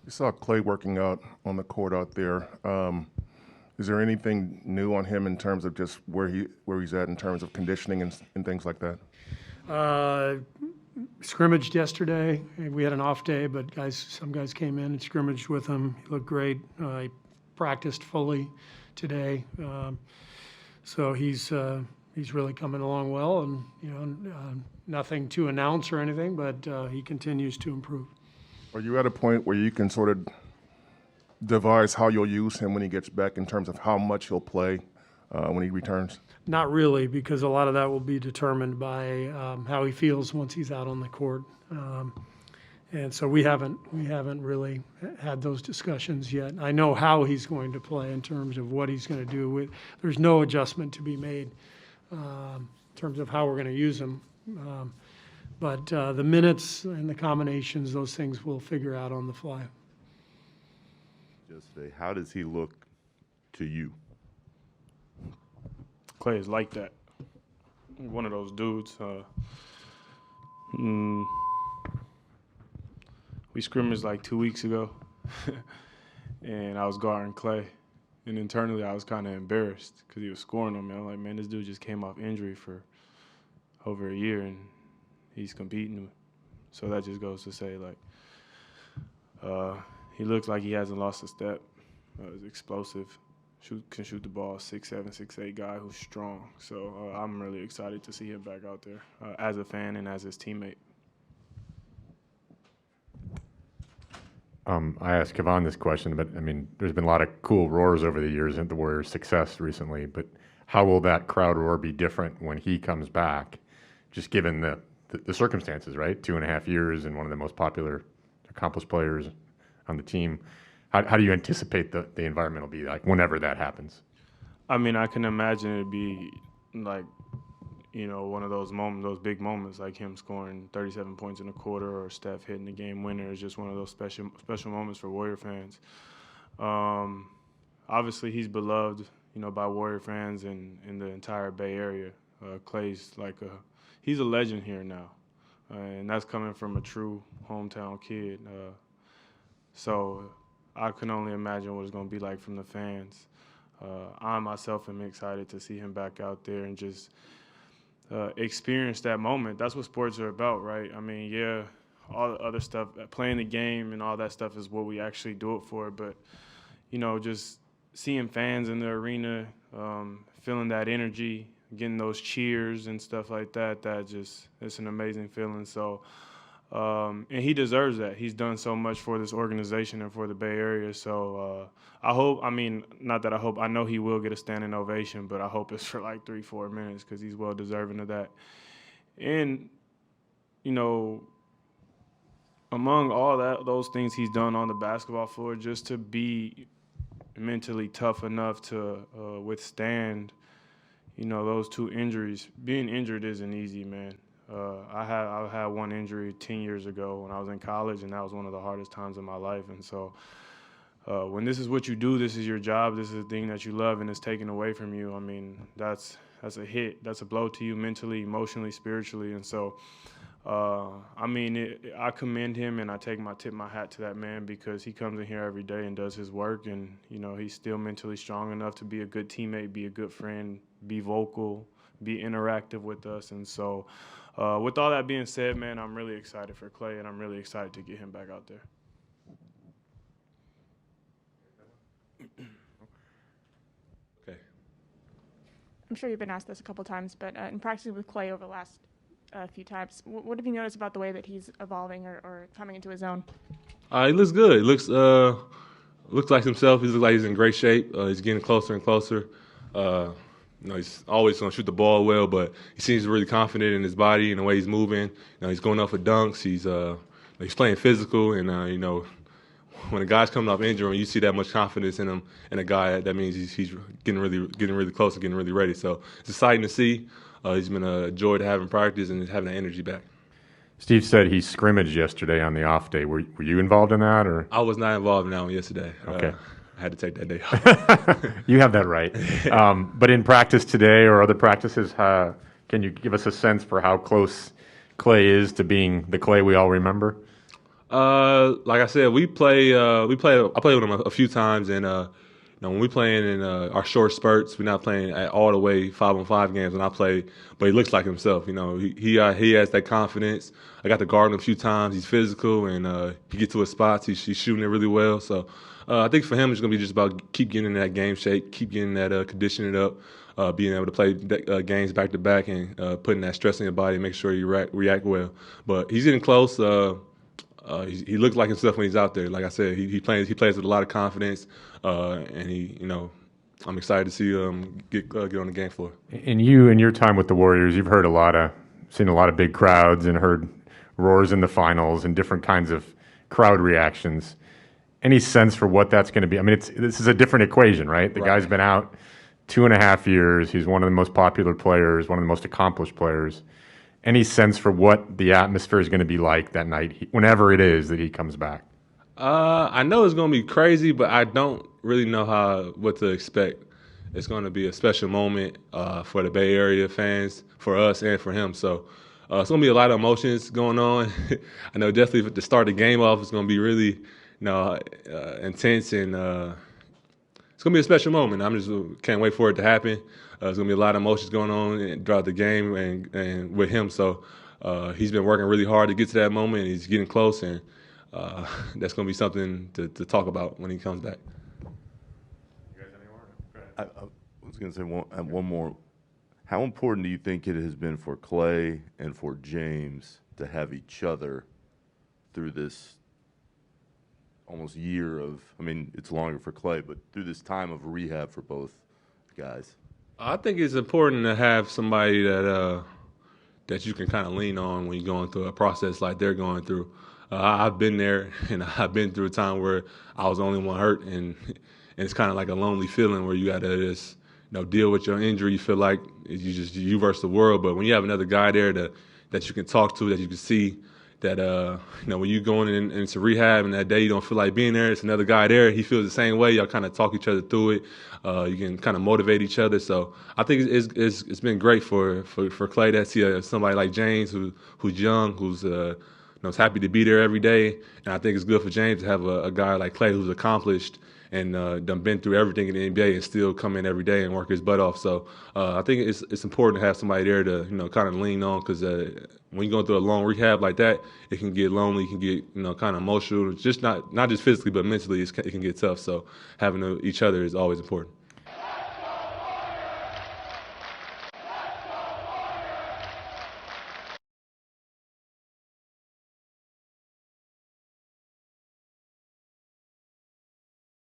You saw Klay working out on the court out there. Is there anything new on him in terms of just where he's at in terms of conditioning and things like that? Uh, Scrimmaged yesterday. We had an off day, but some guys came in and scrimmaged with him. He looked great. He practiced fully today, so he's really coming along well. And nothing to announce or anything, but he continues to improve. Are you at a point where you can sort of devise how you'll use him when he gets back in terms of how much he'll play when he returns? Not really, because a lot of that will be determined by how he feels once he's out on the court. And so we haven't really had those discussions yet. I know how he's going to play in terms of what he's going to do. There's no adjustment to be made in terms of how we're going to use him. But the minutes and the combinations, those things we'll figure out on the fly. Just say, how does he look to you? Klay is like that. One of those dudes. We scrimmaged like 2 weeks ago, and I was guarding Klay. And internally, I was kind of embarrassed because he was scoring on me. I'm like, man, this dude just came off injury for over a year, and he's competing. So that just goes to say, like, he looks like he hasn't lost a step. He's explosive, can shoot the ball, 6'7", 6'8" guy who's strong. So I'm really excited to see him back out there as a fan and as his teammate. I asked Kevon this question, but I mean, there's been a lot of cool roars over the years at the Warriors' success recently. But how will that crowd roar be different when he comes back, just given the circumstances, right? 2.5 years and one of the most popular, accomplished players on the team. How do you anticipate the environment will be like whenever that happens? I mean, I can imagine it'd be like, one of those moments, those big moments, like him scoring 37 points in a quarter or Steph hitting the game winner is just one of those special moments for Warrior fans. Obviously, he's beloved, by Warrior fans and in the entire Bay Area. Klay's he's a legend here now, and that's coming from a true hometown kid. So I can only imagine what it's going to be like from the fans. I myself am excited to see him back out there and just experience that moment. That's what sports are about, right? I mean, yeah, all the other stuff, playing the game and all that stuff is what we actually do it for. But, just seeing fans in the arena, feeling that energy, getting those cheers and stuff like that, it's an amazing feeling. So, and he deserves that. He's done so much for this organization and for the Bay Area. So I know he will get a standing ovation, but I hope it's for like 3-4 minutes because he's well deserving of that. And, among all those things he's done on the basketball floor, just to be mentally tough enough to withstand, those 2 injuries. Being injured isn't easy, man. I had one injury 10 years ago when I was in college, and that was one of the hardest times of my life. And so when this is what you do, this is your job, this is a thing that you love, and it's taken away from you, I mean, that's a hit. That's a blow to you mentally, emotionally, spiritually. And so, I commend him, and I tip my hat to that man because he comes in here every day and does his work, and, he's still mentally strong enough to be a good teammate, be a good friend, be vocal, be interactive with us. And so with all that being said, man, I'm really excited for Klay, and I'm really excited to get him back out there. Okay. I'm sure you've been asked this a couple times, but in practicing with Klay over the last few times, what have you noticed about the way that he's evolving or coming into his own? He looks good. He looks like himself. He looks like he's in great shape. He's getting closer and closer. He's always going to shoot the ball well, but he seems really confident in his body and the way he's moving. He's going up for dunks. He's playing physical, and when a guy's coming off injury and you see that much confidence in him and a guy, that means he's getting really close and getting really ready. So it's exciting to see. He's been a joy to have in practice and having that energy back. Steve said he scrimmaged yesterday on the off day. Were you involved in that, or? I was not involved in that one yesterday. Okay. I had to take that day off. You have that right. But in practice today or other practices, can you give us a sense for how close Klay is to being the Klay we all remember? Like I said, we play. I played with him a few times, and when we playing in our short spurts, we're not playing at all the way 5-on-5 games when I play. But he looks like himself. He has that confidence. I got to guard him a few times. He's physical, and he gets to his spots. He's shooting it really well. So I think for him, it's gonna be just about keep getting in that game shape, keep getting that conditioning up. Being able to play games back to back and putting that stress in your body and make sure you react well. But he's getting close. He looks like himself when he's out there. Like I said, he plays with a lot of confidence, and I'm excited to see him get on the game floor. And you, in your time with the Warriors, you've seen a lot of big crowds and heard roars in the finals and different kinds of crowd reactions. Any sense for what that's going to be? I mean, this is a different equation, right? The guy's been out 2.5 years. He's one of the most popular players, one of the most accomplished players. Any sense for what the atmosphere is going to be like that night, whenever it is that he comes back? I know it's going to be crazy, but I don't really know what to expect. It's going to be a special moment for the Bay Area fans, for us, and for him. So it's going to be a lot of emotions going on. I know definitely to start the game off, it's going to be really intense, and it's going to be a special moment. Can't wait for it to happen. There's going to be a lot of emotions going on throughout the game and with him. So he's been working really hard to get to that moment. He's getting close, and that's going to be something to talk about when he comes back. I was going to say one more. How important do you think it has been for Klay and for James to have each other through this almost year of, I mean, it's longer for Klay, but through this time of rehab for both guys? I think it's important to have somebody that you can kind of lean on when you're going through a process like they're going through. I've been there, and I've been through a time where I was the only one hurt, and it's kind of like a lonely feeling where you got to just deal with your injury. You feel like you versus the world, but when you have another guy there that you can talk to, that you can see, that when you going into rehab and that day you don't feel like being there, it's another guy there. He feels the same way. Y'all kind of talk each other through it. You can kind of motivate each other. So I think it's been great for Klay to see somebody like James who's young, who's happy to be there every day. And I think it's good for James to have a guy like Klay who's accomplished and done been through everything in the NBA and still come in every day and work his butt off. So I think it's important to have somebody there to kind of lean on, because when you're going through a long rehab like that, it can get lonely, it can get kind of emotional. Just not just physically but mentally, it can get tough. So having each other is always important.